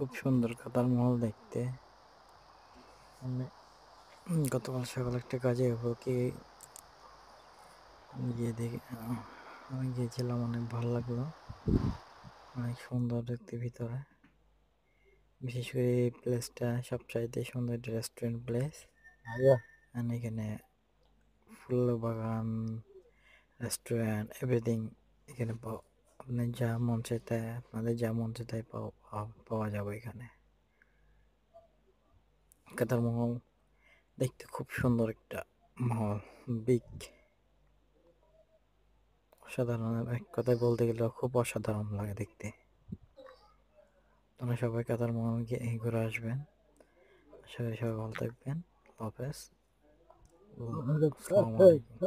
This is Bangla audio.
খুব সুন্দর কাতার মহল দেখতে। আমি গতকাল সকালে একটা কাজে গিয়ে দেখে আমি গিয়েছিলাম, অনেক ভালো লাগলো, অনেক সুন্দর দেখতে ভিতরে। বিশেষ করে এই প্লেসটা সবচাইতে সুন্দর রেস্টুরেন্ট প্লেস। এখানে ফুল বাগান, রেস্টুরেন্ট, এভরিথিং এখানে আপনি যা মন চায় তাই, আপনাদের যা মন চায় তাই পাওয়া যাবে এখানে। কাতার মহল দেখতে খুব সুন্দর একটা মহল, বিগ, অসাধারণ। এক কথায় বলতে গেলে খুব অসাধারণ লাগে দেখতে। আপনারা সবাই কাতার মহল গিয়ে ঘুরে আসবেন। আশা করি সবাই ভালো থাকবেন। হাফেজ। আসসালামু আলাইকুম।